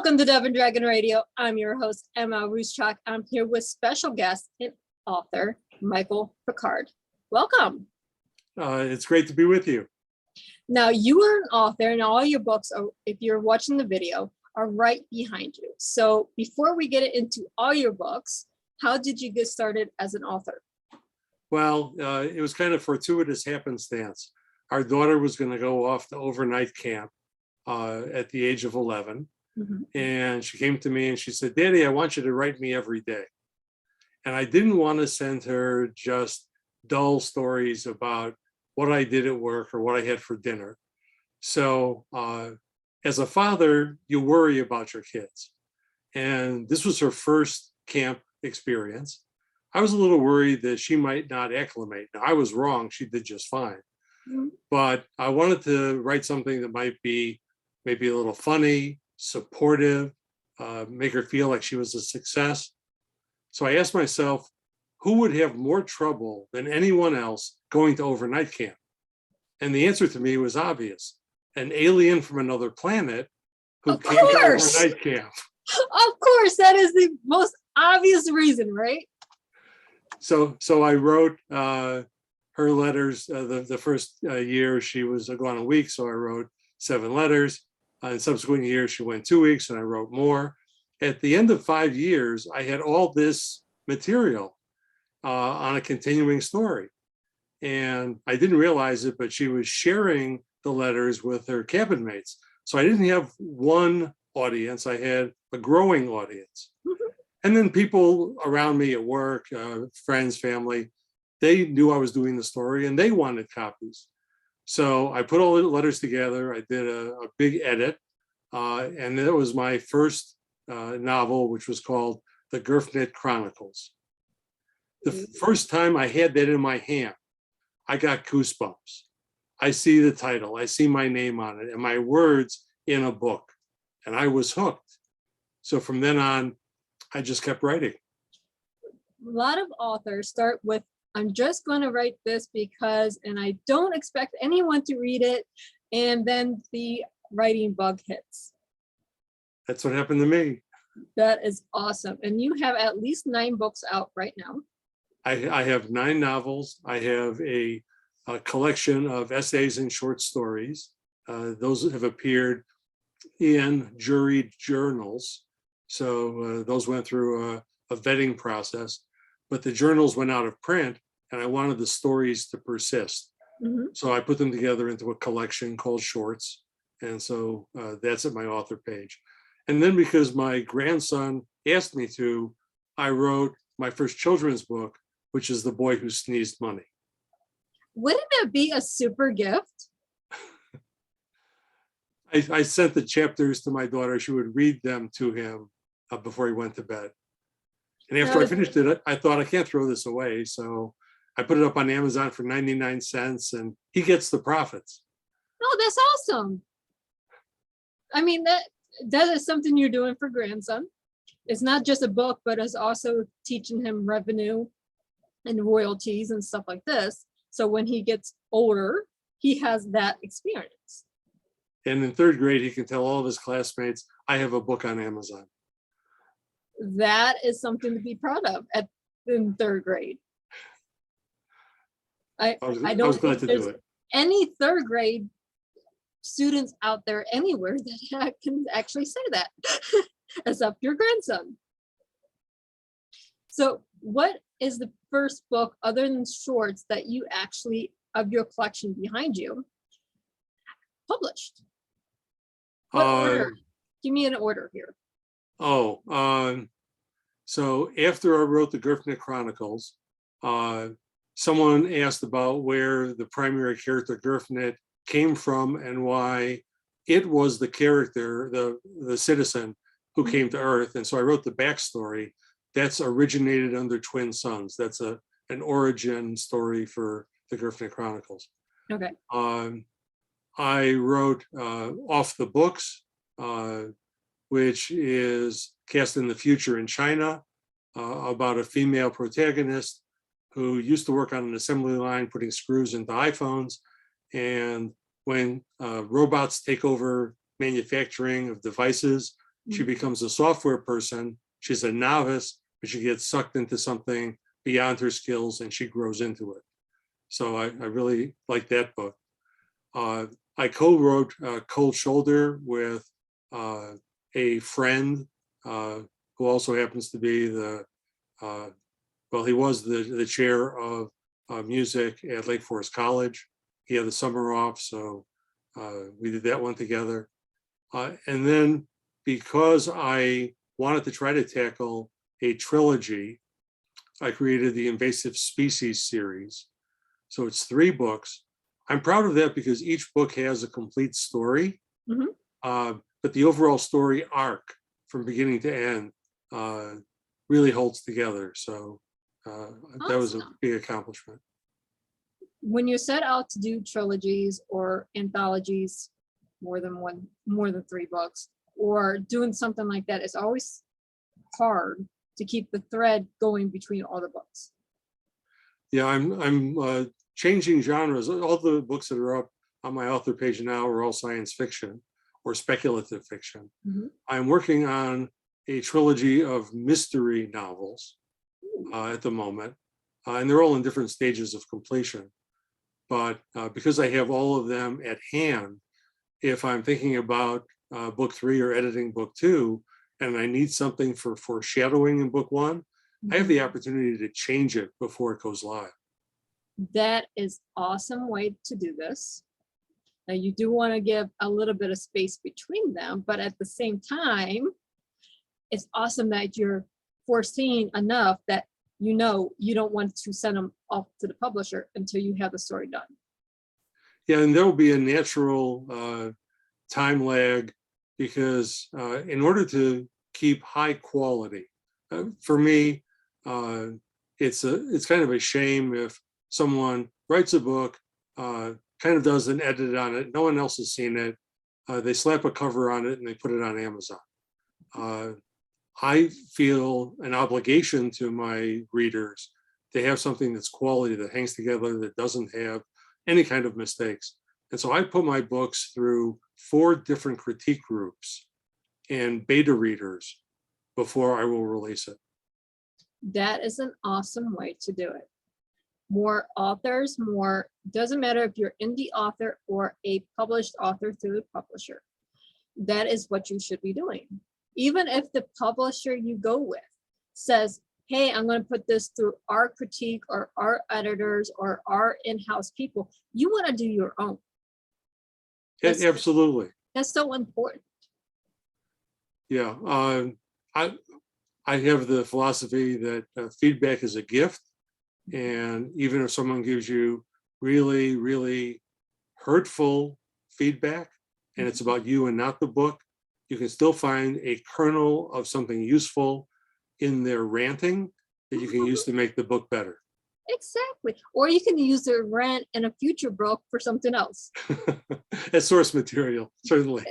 Welcome to Dove and Dragon Radio. I'm your host, M.L.Ruscsak. I'm here with special guest and author, Michael Pickard. Welcome. It's great to be with you. Now, you are an author, and all your books, are, if you're watching the video, are right behind you. So before we get into all your books, how did you get started as an author? Well, it was kind of fortuitous happenstance. Our daughter was going to go off to overnight camp at the age of 11. And she came to me and she said, "Daddy, I want you to write me every day." And I didn't want to send her just dull stories about what I did at work or what I had for dinner. So as a father, you worry about your kids. And this was her first camp experience. I was a little worried that she might not acclimate. Now, I was wrong. She did just fine. But I wanted to write something that might be maybe a little funny, supportive, make her feel like she was a success. So I asked myself, who would have more trouble than anyone else going to overnight camp? And the answer to me was obvious: an alien from another planet who came to overnight camp. Of course, that is the most obvious reason, right? So I wrote her letters. The first year she was gone a week, so I wrote 7 letters. In subsequent years, she went 2 weeks and I wrote more. At the end of 5 years, I had all this material on a continuing story. And I didn't realize it, but she was sharing the letters with her cabin mates. So I didn't have one audience, I had a growing audience. And then people around me at work, friends, family, they knew I was doing the story and they wanted copies. So I put all the letters together. I did a big edit, and that was my first novel, which was called The Gurfnit Chronicles. The first time I had that in my hand, I got goosebumps. I see the title, I see my name on it, and my words in a book, and I was hooked. So from then on, I just kept writing. A lot of authors start with, I'm just going to write this because, and I don't expect anyone to read it. And then the writing bug hits. That's what happened to me. That is awesome. And you have at least 9 books out right now. I have 9 novels. I have a collection of essays and short stories. Those have appeared in juried journals. So those went through a vetting process. But the journals went out of print and I wanted the stories to persist. So I put them together into a collection called Shorts. And so that's at my author page. And then because my grandson asked me to, I wrote my first children's book, which is The Boy Who Sneezed Money. Wouldn't it be a super gift? I sent the chapters to my daughter. She would read them to him before he went to bed. And after I finished it, I thought, I can't throw this away. So I put it up on Amazon for 99 cents and he gets the profits. Oh, that's awesome. I mean, that is something you're doing for grandson. It's not just a book, but it's also teaching him revenue and royalties and stuff like this. So when he gets older, he has that experience. And in 3rd grade, he can tell all of his classmates, I have a book on Amazon. That is something to be proud of in 3rd grade. I don't think there's any 3rd grade students out there anywhere that can actually say that, except your grandson. So what is the first book other than Shorts that you actually, of your collection behind you, published? What order? Give me an order here. So after I wrote the Gurfnit Chronicles, someone asked about where the primary character Gurfnit came from and why it was the character, the citizen who came to Earth. And so I wrote the backstory. That's originated under twin sons. That's an origin story for the Gurfnit Chronicles. Okay. I wrote Off the Books, which is cast in the future in China, about a female protagonist who used to work on an assembly line putting screws into iPhones. And when robots take over manufacturing of devices, She becomes a software person. She's a novice, but she gets sucked into something beyond her skills and she grows into it. So I really like that book. I co-wrote Cold Shoulder with a friend who also happens to be he was the chair of music at Lake Forest College. He had the summer off, so we did that one together. And then because I wanted to try to tackle a trilogy, I created the Invasive Species series. So it's 3 books. I'm proud of that because each book has a complete story, but the overall story arc from beginning to end really holds together. So that was a Awesome. big accomplishment. When you set out to do trilogies or anthologies, more than 3 books, or doing something like that, it's always hard to keep the thread going between all the books. Yeah, I'm changing genres. All the books that are up on my author page now are all science fiction or speculative fiction. I'm working on a trilogy of mystery novels at the moment, and they're all in different stages of completion. But because I have all of them at hand, if I'm thinking about book 3 or editing book 2, and I need something for foreshadowing in book 1, I have the opportunity to change it before it goes live. That is awesome way to do this. Now you do want to give a little bit of space between them, but at the same time, it's awesome that you're foreseeing enough that you don't want to send them off to the publisher until you have the story done. Yeah, and there will be a natural time lag because in order to keep high quality, for me, it's kind of a shame if someone writes a book, kind of does an edit on it, no one else has seen it, they slap a cover on it and they put it on Amazon. I feel an obligation to my readers to have something that's quality, that hangs together, that doesn't have any kind of mistakes. And so I put my books through 4 different critique groups and beta readers before I will release it. That is an awesome way to do it. More authors, doesn't matter if you're indie author or a published author through the publisher. That is what you should be doing. Even if the publisher you go with says, hey, I'm going to put this through our critique or our editors or our in-house people, you want to do your own. Absolutely. That's so important. Yeah. I have the philosophy that feedback is a gift. And even if someone gives you really, really hurtful feedback and it's about you and not the book, you can still find a kernel of something useful in their ranting that you can use to make the book better. Exactly. Or you can use their rant in a future book for something else. As source material, certainly.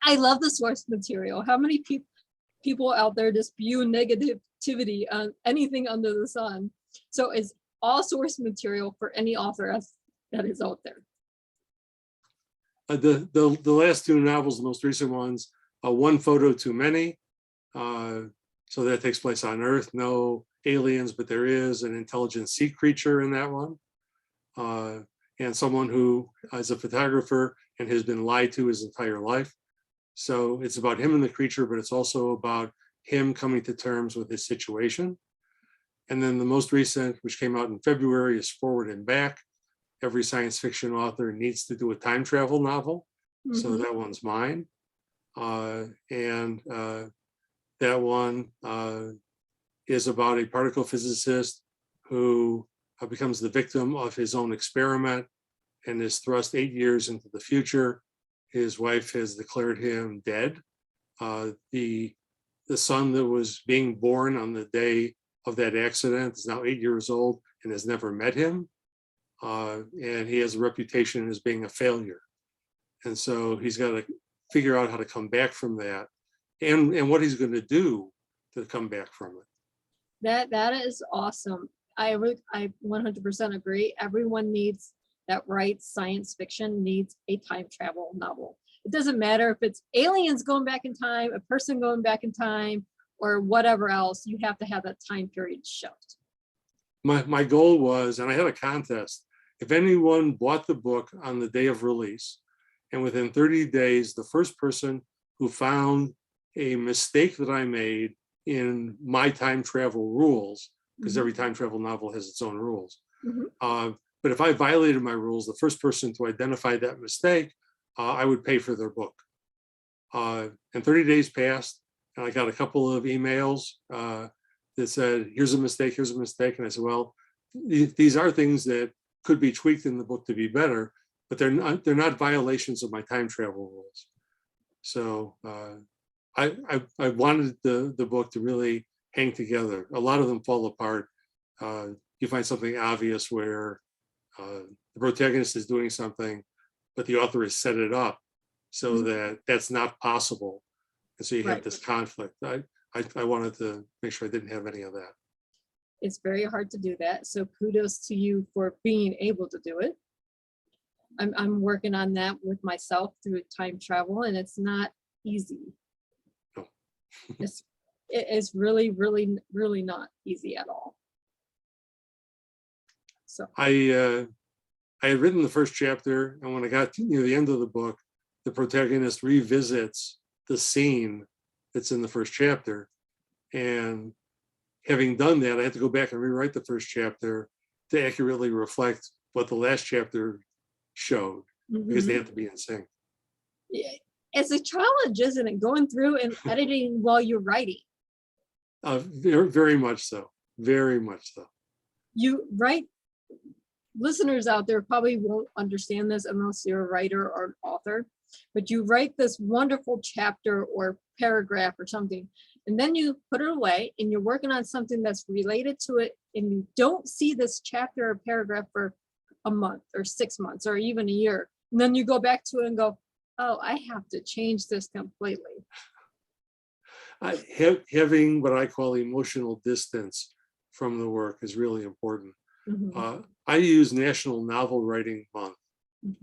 I love the source material. How many people out there just spew negativity on anything under the sun? So it's all source material for any author that is out there. The last 2 novels, the most recent ones, One Photo Too Many. So that takes place on Earth. No aliens, but there is an intelligent sea creature in that one. And someone who is a photographer and has been lied to his entire life. So it's about him and the creature, but it's also about him coming to terms with his situation. And then the most recent, which came out in February, is Forward and Back. Every science fiction author needs to do a time travel novel. So that one's mine. And that one is about a particle physicist who becomes the victim of his own experiment and is thrust 8 years into the future. His wife has declared him dead. The son that was being born on the day of that accident is now 8 years old and has never met him. And he has a reputation as being a failure. And so he's got to figure out how to come back from that and what he's going to do to come back from it. That is awesome. I 100% agree. Everyone that writes science fiction needs a time travel novel. It doesn't matter if it's aliens going back in time, a person going back in time, or whatever else, you have to have that time period shoved. My goal was, and I had a contest, if anyone bought the book on the day of release, and within 30 days, the first person who found a mistake that I made in my time travel rules, because every time travel novel has its own rules. But if I violated my rules, the first person to identify that mistake, I would pay for their book. And 30 days passed, and I got a couple of emails that said, here's a mistake, here's a mistake. And I said, well, these are things that could be tweaked in the book to be better, but they're not violations of my time travel rules. So I wanted the book to really hang together. A lot of them fall apart. You find something obvious where the protagonist is doing something, but the author has set it up so that that's not possible. And so you have this conflict. I wanted to make sure I didn't have any of that. It's very hard to do that. So kudos to you for being able to do it. I'm working on that with myself through time travel, and it's not easy. No. It's really, really, really not easy at all. So I had written the first chapter, and when I got to the end of the book, the protagonist revisits the scene that's in the first chapter. And having done that, I had to go back and rewrite the first chapter to accurately reflect what the last chapter showed, because they have to be in sync. Yeah, it's a challenge, isn't it? Going through and editing while you're writing. Very, very much so. Very much so. You write, listeners out there probably won't understand this unless you're a writer or an author, but you write this wonderful chapter or paragraph or something, and then you put it away and you're working on something that's related to it, and you don't see this chapter or paragraph for a month or 6 months or even a year. And then you go back to it and go, oh, I have to change this completely. Having what I call emotional distance from the work is really important. I use National Novel Writing Month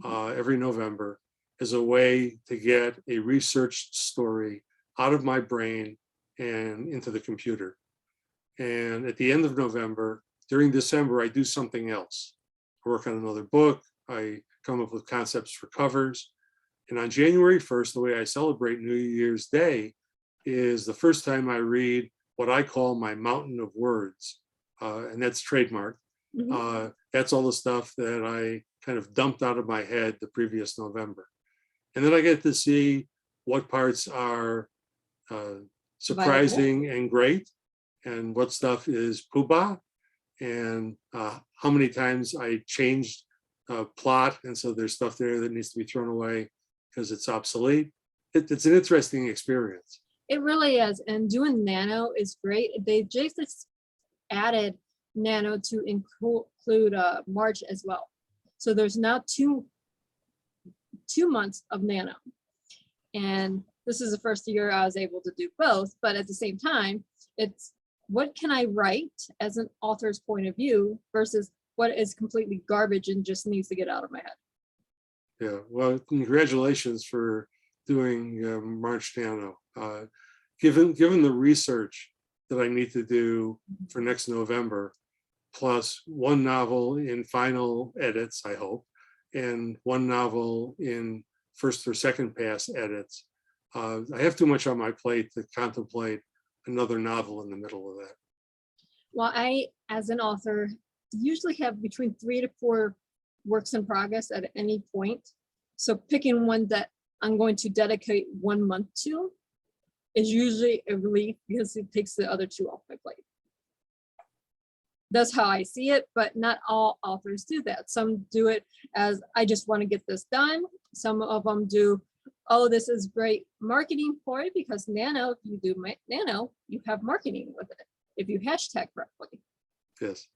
every November as a way to get a researched story out of my brain and into the computer. And at the end of November, during December, I do something else. I work on another book. I come up with concepts for covers. And on January 1st, the way I celebrate New Year's Day is the first time I read what I call my mountain of words. And that's trademarked. That's all the stuff that I kind of dumped out of my head the previous November. And then I get to see what parts are surprising and great, and what stuff is poobah, and how many times I changed plot, and so there's stuff there that needs to be thrown away because it's obsolete. It's an interesting experience. It really is, and doing Nano is great. They just added Nano to include March as well. So there's now two months of Nano. And this is the first year I was able to do both, but at the same time, it's what can I write as an author's point of view versus what is completely garbage and just needs to get out of my head. Yeah, well, congratulations for doing March Nano. Given the research that I need to do for next November, plus one novel in final edits, I hope, and one novel in first or second pass edits, I have too much on my plate to contemplate another novel in the middle of that. Well, I, as an author, usually have between 3 to 4 works in progress at any point. So picking one that I'm going to dedicate 1 month to is usually a relief because it takes the other 2 off my plate. That's how I see it, but not all authors do that. Some do it as, I just want to get this done. Some of them do, oh, this is great marketing for it, because Nano, if you do Nano, you have marketing with it, if you hashtag correctly. Yes.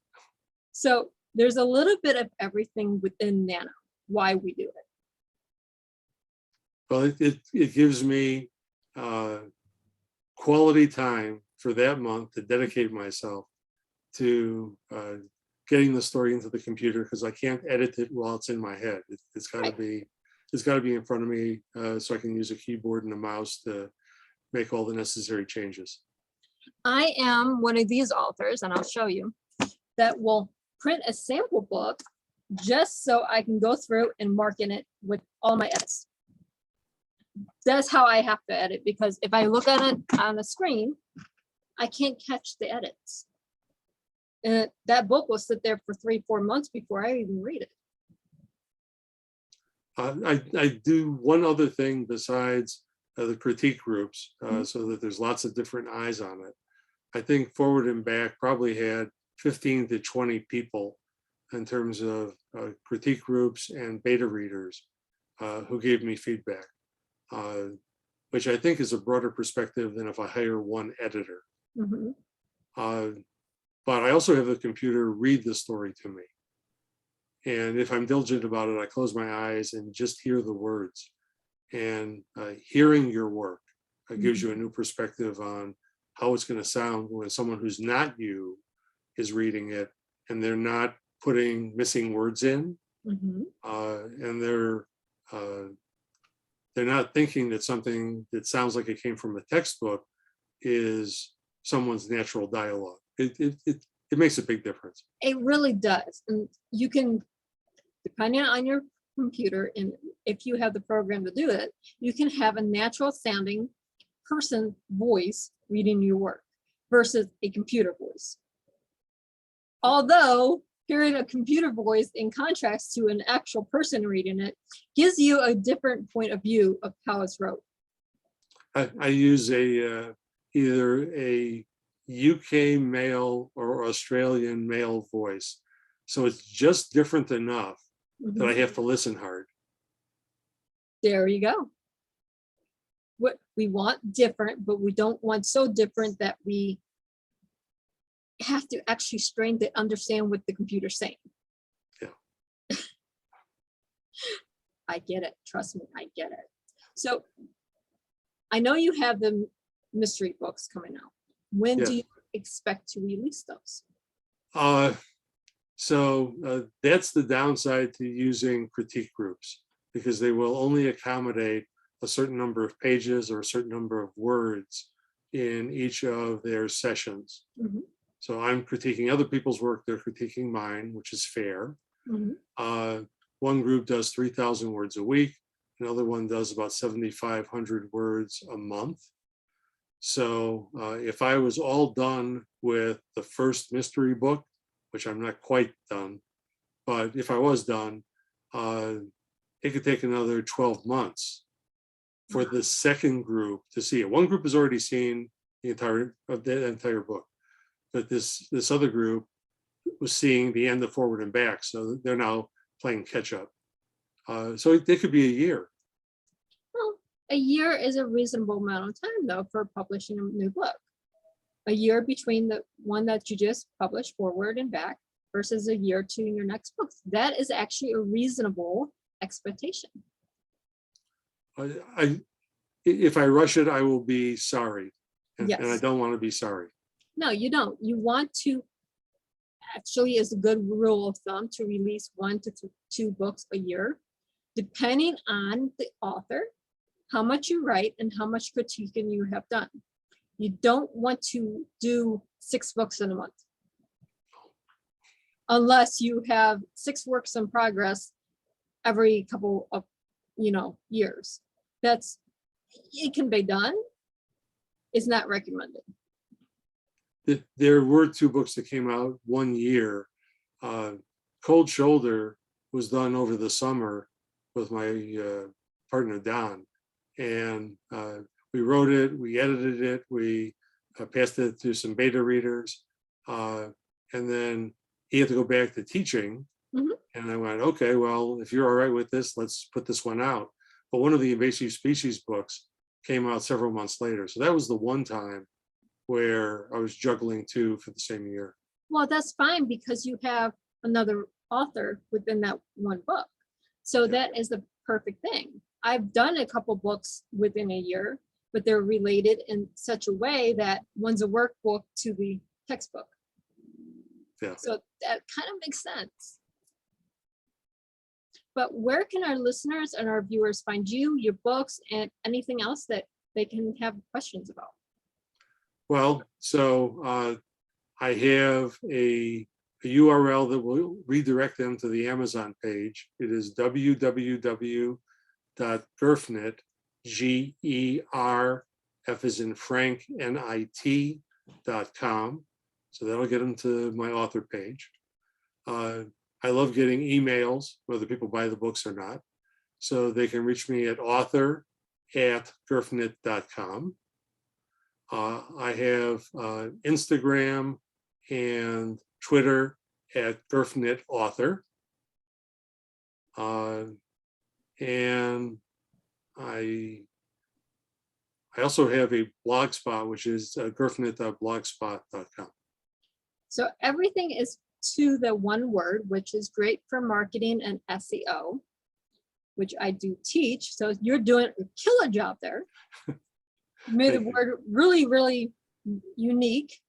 So there's a little bit of everything within Nano, why we do it. Well, it gives me quality time for that month to dedicate myself to getting the story into the computer, because I can't edit it while it's in my head. It's got to be it's got to be in front of me so I can use a keyboard and a mouse to make all the necessary changes. I am one of these authors, and I'll show you, that will print a sample book just so I can go through and mark in it with all my edits. That's how I have to edit, because if I look at it on a screen, I can't catch the edits. And that book will sit there for 3-4 months before I even read it. I do one other thing besides the critique groups, so that there's lots of different eyes on it. I think Forward and Back probably had 15 to 20 people in terms of critique groups and beta readers who gave me feedback, which I think is a broader perspective than if I hire one editor. But I also have the computer read the story to me. And if I'm diligent about it, I close my eyes and just hear the words. And hearing your work gives you a new perspective on how it's going to sound when someone who's not you is reading it, and they're not putting missing words in, and they're not thinking that something that sounds like it came from a textbook is someone's natural dialogue. It makes a big difference. It really does. And you can, depending on your computer, and if you have the program to do it, you can have a natural sounding person voice reading your work versus a computer voice. Although hearing a computer voice in contrast to an actual person reading it gives you a different point of view of how it's wrote. I use either a UK male or Australian male voice. So it's just different enough that I have to listen hard. There you go. What we want different, but we don't want so different that we have to actually strain to understand what the computer's saying. Yeah. I get it. Trust me, I get it. So I know you have the mystery books coming out. When do you expect to release those? That's the downside to using critique groups, because they will only accommodate a certain number of pages or a certain number of words in each of their sessions. So I'm critiquing other people's work, they're critiquing mine, which is fair. One group does 3,000 words a week, another one does about 7,500 words a month. So if I was all done with the first mystery book, which I'm not quite done, but if I was done, it could take another 12 months for the second group to see it. One group has already seen the entire book, but this other group was seeing the end of Forward and Back, so they're now playing catch up. So it could be a year. Well, a year is a reasonable amount of time, though, for publishing a new book. A year between the one that you just published, Forward and Back, versus a year to your next book. That is actually a reasonable expectation. If I rush it, I will be sorry. And I Yes. don't want to be sorry. No, you don't. You want to, actually, is a good rule of thumb to release 1 to 2 books a year, depending on the author, how much you write, and how much critiquing you have done. You don't want to do 6 books in a month, unless you have 6 works in progress every couple of years. It can be done. It's not recommended. There were 2 books that came out one year. Cold Shoulder was done over the summer with my partner Don, and we wrote it, we edited it, we passed it to some beta readers, and then he had to go back to teaching. And I went, okay, well, if you're all right with this, let's put this one out. But one of the invasive species books came out several months later. So that was the one time where I was juggling 2 for the same year. Well, that's fine, because you have another author within that one book. So that is the perfect thing. I've done a couple books within a year, but they're related in such a way that one's a workbook to the textbook. Yeah. So that kind of makes sense. But where can our listeners and our viewers find you, your books, and anything else that they can have questions about? Well, so I have a URL that will redirect them to the Amazon page. It is www.gerfnit, GERF as in Frank, NIT.com. So that'll get them to my author page. I love getting emails, whether people buy the books or not. So they can reach me at author@gerfnit.com. I have Instagram and Twitter at GerfNitAuthor. And I also have a blog spot, which is gerfnit.blogspot.com. So everything is to the one word, which is great for marketing and SEO, which I do teach. So you're doing a killer job there. You made the word really, really unique.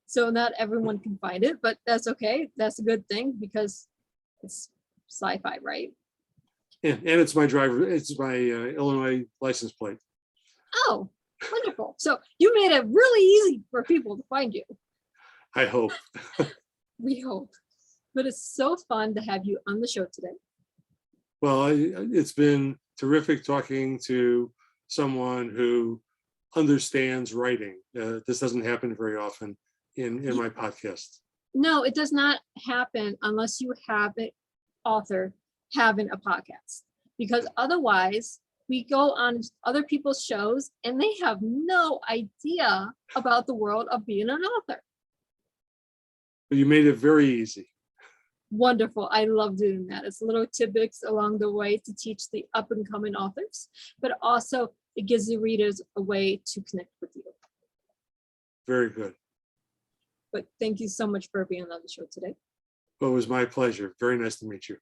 So not everyone can find it, but that's okay. That's a good thing because it's sci-fi, right? And it's my driver, it's my Illinois license plate. Oh, wonderful. So you made it really easy for people to find you. I hope. We hope. But it's so fun to have you on the show today. Well, it's been terrific talking to someone who understands writing. This doesn't happen very often in my podcast. No, it does not happen unless you have an author having a podcast, because otherwise we go on other people's shows and they have no idea about the world of being an author. But you made it very easy. Wonderful. I love doing that. It's little tidbits along the way to teach the up and coming authors, but also it gives the readers a way to connect with you. Very good. But thank you so much for being on the show today. Well, it was my pleasure. Very nice to meet you.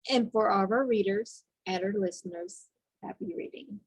And for all of our readers and our listeners, happy reading.